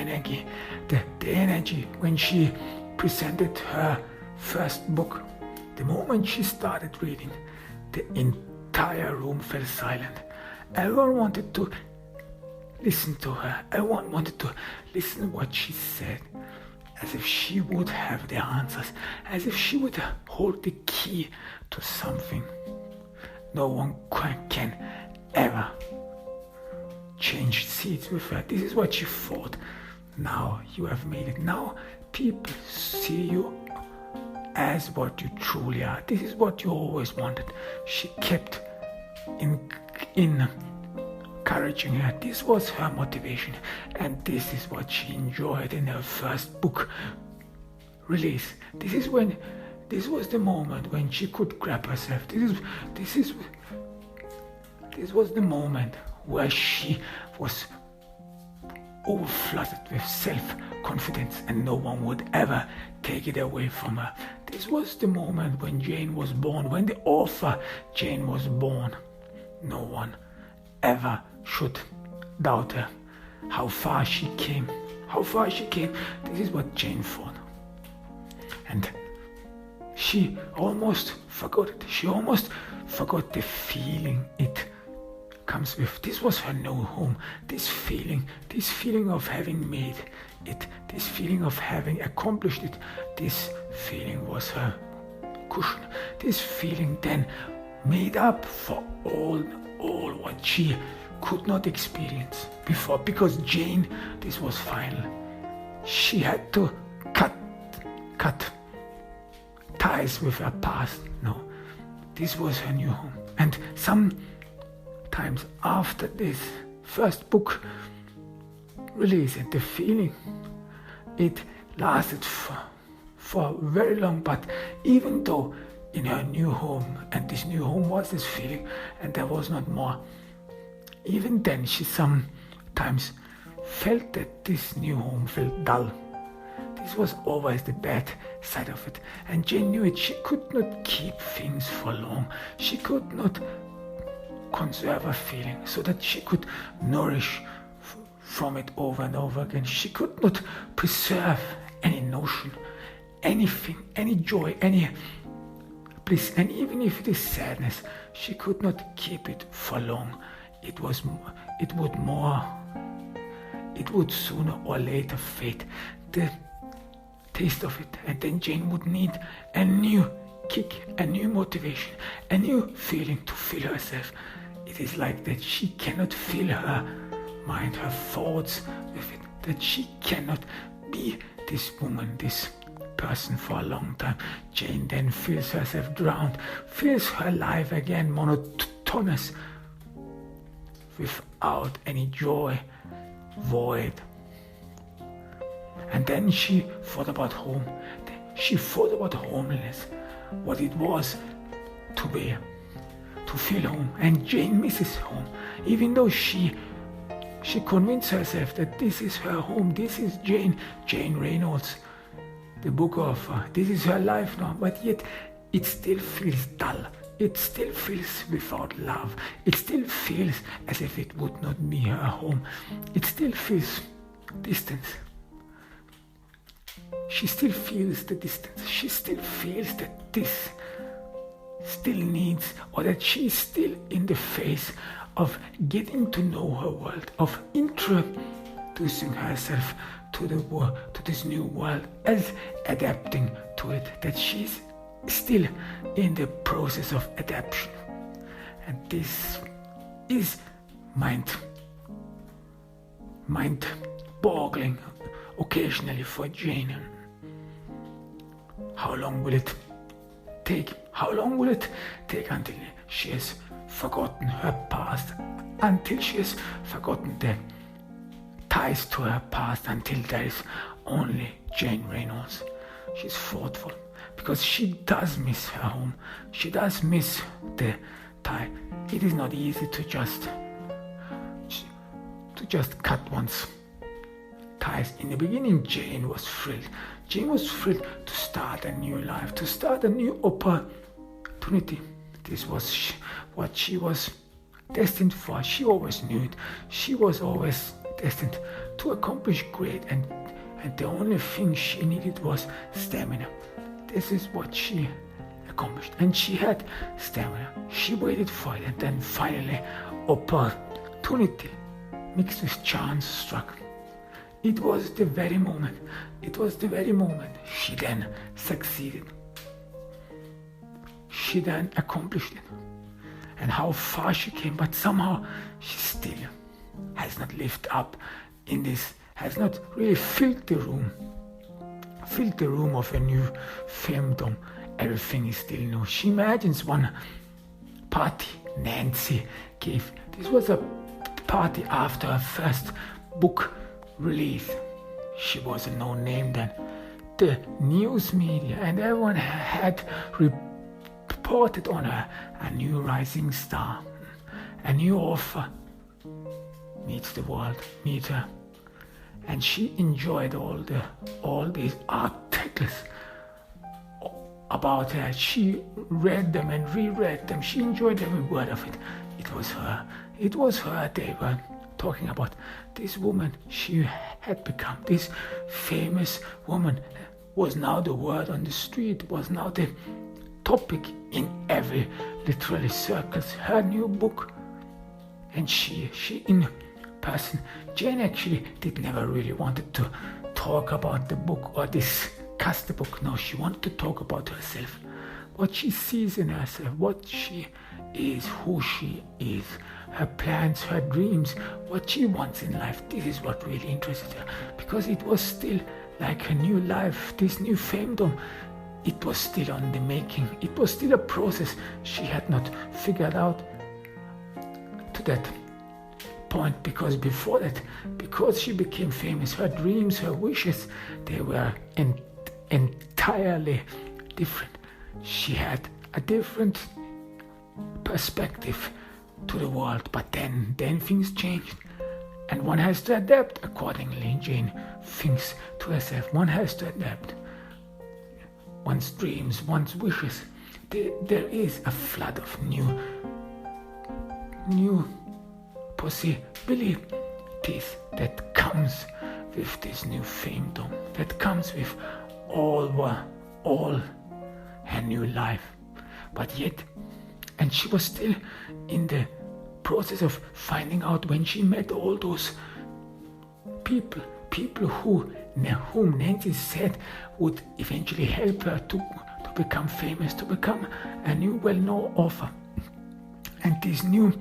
energy, the energy when she presented her first book. The moment she started reading, the entire room fell silent. Everyone wanted to listen to her. Everyone wanted to listen to what she said, as if she would have the answers, as if she would hold the key to something. No one can ever change seats with her. This is what she thought. Now you have made it. Now people see you as what you truly are. This is what you always wanted. She kept encouraging her. This was her motivation, and this is what she enjoyed in her first book release. This was the moment when she could grab herself. This was the moment where she was overflooded with self-confidence, and no one would ever take it away from her. This was the moment when Jane was born, when the author Jane was born. No one ever should doubt her. How far she came. This is what Jane thought. And she almost forgot it. She almost forgot the feeling it comes with. This was her new home. This feeling of having made it, this feeling of having accomplished it, this feeling was her cushion. This feeling then made up for all what she could not experience before, because Jane, this was final. She had to cut ties with her past. No, this was her new home. And sometimes after this first book release, and the feeling, it lasted for very long. But even though in her new home, and this new home was this feeling, and there was not more, even then she sometimes felt that this new home felt dull. This was always the bad side of it, and Jane knew it. She could not keep things for long. She could not conserve a feeling so that she could nourish from it over and over again. She could not preserve any notion, anything, any joy, any bliss, and even if it is sadness, she could not keep it for long. It would sooner or later fade, the taste of it, and then Jane would need a new kick, a new motivation, a new feeling to fill herself. It is like that she cannot fill her mind, her thoughts with it, that she cannot be this woman, this person for a long time. Jane then feels herself drowned, feels her life again monotonous, without any joy, void. And then she thought about home. She thought about homeliness, what it was to be, to feel home. And Jane misses home, even though she convinced herself that this is her home, this is Jane Reynolds, the book author, this is her life now. But yet it still feels dull. It still feels without love. It still feels as if it would not be her home. It still feels distance. She still feels the distance. She still feels that this still needs, or that she is still in the phase of getting to know her world, of introducing herself to the world, to this new world, as adapting to it, that she's still in the process of adaptation. And this is mind-boggling occasionally for Jane. How long will it take? How long will it take until she has forgotten her past, until she has forgotten the ties to her past, until there is only Jane Reynolds? She's thoughtful, because she does miss her home. She does miss the tie. It is not easy to just cut one's ties. In the beginning, Jane was thrilled. Jane was thrilled to start a new life, to start a new opportunity. This was what she was destined for. She always knew it. She was always destined to accomplish great, and the only thing she needed was stamina. This is what she accomplished, and she had stamina. She waited for it, and then finally opportunity mixed with chance struck. It was the very moment she then succeeded. She then accomplished it. And how far she came, but somehow she still has not lived up in this, has not really filled the room of a new femdom. Everything is still new. She imagines one party Nancy gave. This was a party after her first book release. She was a known name then. The news media and everyone had reported on her, a new rising star, a new author meets the world, meet her. And she enjoyed all these articles about her. She read them and reread them. She enjoyed every word of it. It was her they were talking about. This woman she had become, this famous woman, was now the word on the street, was now the topic in every literary circles. Her new book, and she in person, Jane actually did never really wanted to talk about the book or discuss the book. No, she wanted to talk about herself, what she sees in herself, what she is, who she is, her plans, her dreams, what she wants in life. This is what really interested her, because it was still like a new life, this new femdom. It was still on the making. It was still a process she had not figured out to that point, because before that, because she became famous, her dreams, her wishes, they were entirely different. She had a different perspective to the world, but then things changed, and one has to adapt accordingly. Jane thinks to herself, one has to adapt one's dreams, one's wishes. There is a flood of new possibilities that comes with this new femdom, that comes with all her new life. But yet, and she was still in the process of finding out when she met all those people whom Nancy said would eventually help her to become famous, to become a new well-known author. And these new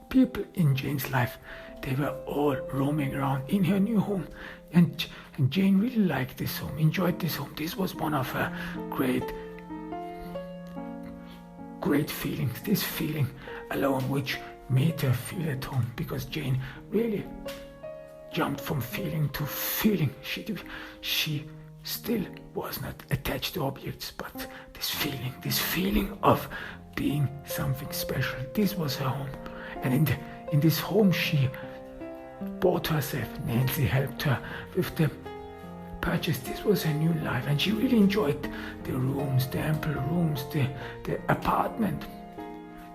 people in Jane's life, they were all roaming around in her new home. And Jane really liked this home, enjoyed this home. This was one of her great feelings, this feeling alone, which made her feel at home, because Jane really jumped from feeling to feeling. She still was not attached to objects, but this feeling of being something special. This was her home. And in this home she bought herself. Nancy helped her with the purchase. This was her new life, and she really enjoyed the rooms, the ample rooms, the apartment.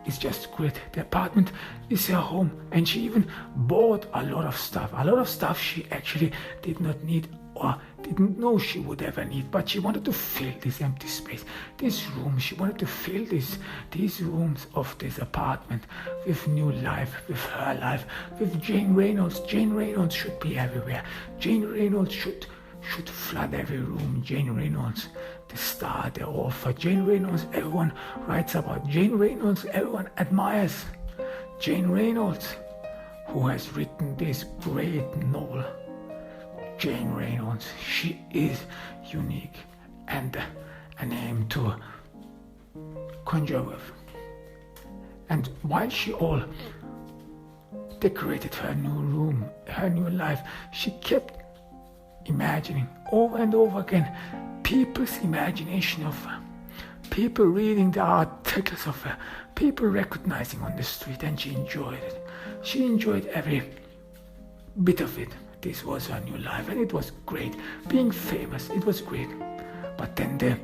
It's just great. The apartment is her home, and she even bought a lot of stuff she actually did not need or didn't know she would ever need, but she wanted to fill this empty space, this room. She wanted to fill these rooms of this apartment with new life, with her life, with Jane Reynolds. Jane Reynolds should be everywhere. Jane Reynolds should flood every room. Jane Reynolds, the star, the author. Jane Reynolds, everyone writes about. Jane Reynolds, everyone admires. Jane Reynolds, who has written this great novel. Jane Reynolds, she is unique and a name to conjure with. And while she all decorated her new room, her new life, she kept imagining over and over again people's imagination of her, people reading the articles of her, people recognizing on the street, and she enjoyed it. She enjoyed every bit of it. This was her new life, and it was great. Being famous, it was great. But then the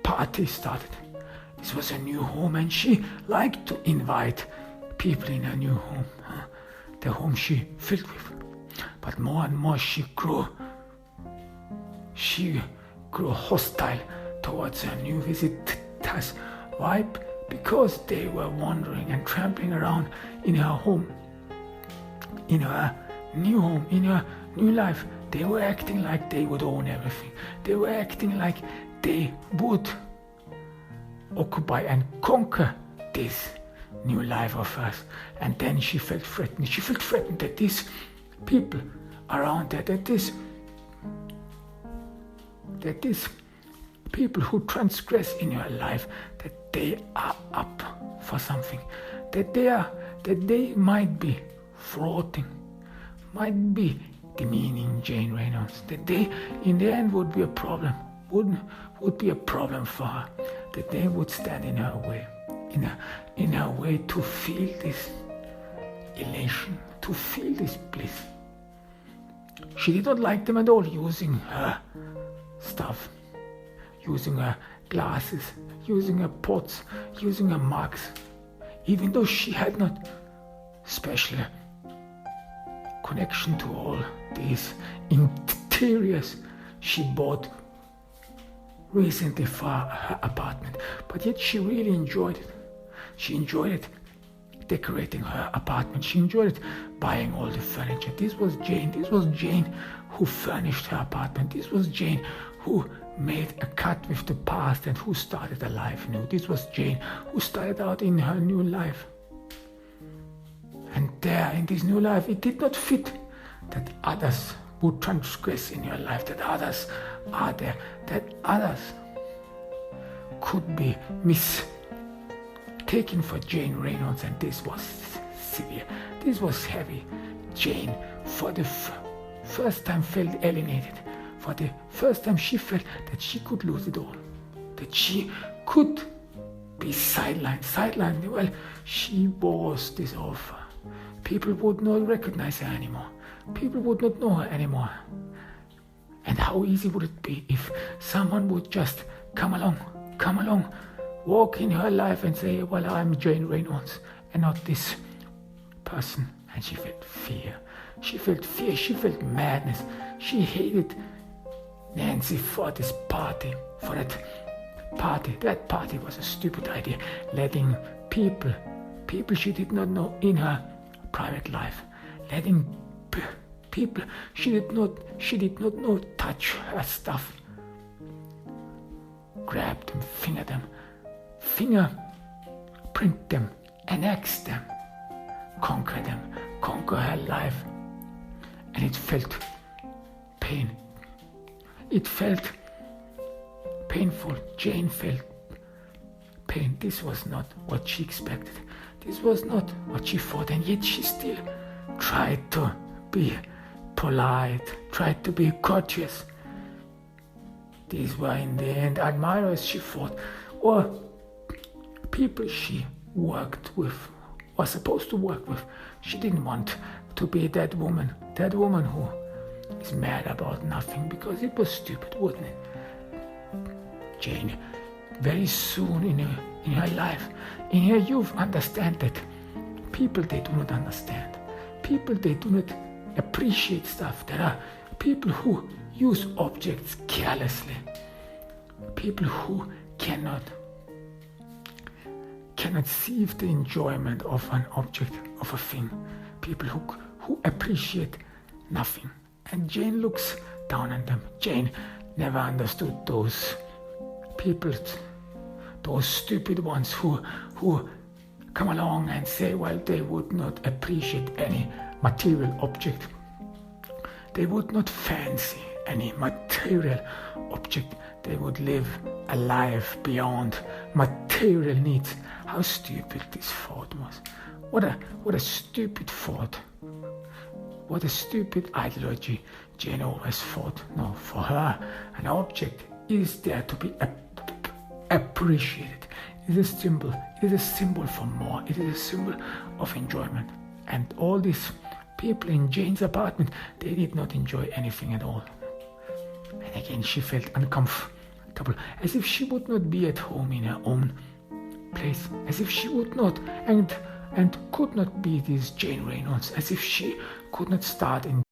party started. This was a new home, and she liked to invite people in her new home. the home she filled with. But more and more she grew hostile towards her new visitors. Why? Because they were wandering and trampling around in her home, in her new home, in her new life. They were acting like they would own everything. They were acting like they would occupy and conquer this new life of hers. And then she felt threatened. She felt threatened that these people around her, that these people who transgress in her life, that they are up for something, that they might be thwarting, might be demeaning Jane Reynolds, that they in the end would be a problem, would be a problem for her, that they would stand in her way, in her way to feel this elation, to feel this bliss. She did not like them at all, using her stuff, using her glasses, using her pots, using her mugs, even though she had not special connection to all these interiors she bought recently for her apartment. But yet she really enjoyed it. She enjoyed it decorating her apartment. She enjoyed it buying all the furniture. This was Jane. This was Jane who furnished her apartment. This was Jane who made a cut with the past and who started a life new. This was Jane who started out in her new life. And there in this new life, it did not fit that others would transgress in your life, that others are there, that others could be mistaken for Jane Reynolds. And this was severe. This was heavy. Jane, for the first time, felt alienated. For the first time, she felt that she could lose it all, that she could be sidelined. Well, she was this offer. People would not recognize her anymore. People would not know her anymore. And how easy would it be if someone would just come along, walk in her life and say, well, I'm Jane Reynolds and not this person. And she felt fear. She felt madness. She hated Nancy for this party, for that party. That party was a stupid idea, letting people she did not know in her private life, letting people she did not know touch her stuff, grab them, fingerprint them, annex them, conquer her life. And it felt pain. It felt painful. Jane felt pain. This was not what she expected. This was not what she thought, and yet she still tried to be polite, tried to be courteous. These were in the end admirers, she thought, or people she worked with, was supposed to work with. She didn't want to be that woman who is mad about nothing because it was stupid, wasn't it? Jane, very soon in her life, in her youth, understand that people, they do not understand. People, they do not appreciate stuff. There are people who use objects carelessly. People who cannot see the enjoyment of an object, of a thing. People who appreciate nothing. And Jane looks down on them. Jane never understood those people, those stupid ones who come along and say, well, they would not appreciate any material object. They would not fancy any material object. They would live a life beyond material needs. How stupid this thought was. What a stupid thought. What a stupid ideology Jane always thought. No, for her, an object is there to be appreciated. It is a symbol. It is a symbol for more. It is a symbol of enjoyment. And all these people in Jane's apartment, they did not enjoy anything at all. And again, she felt uncomfortable, as if she would not be at home in her own place, as if she would not. And and could not be this Jane Reynolds, as if she could not start in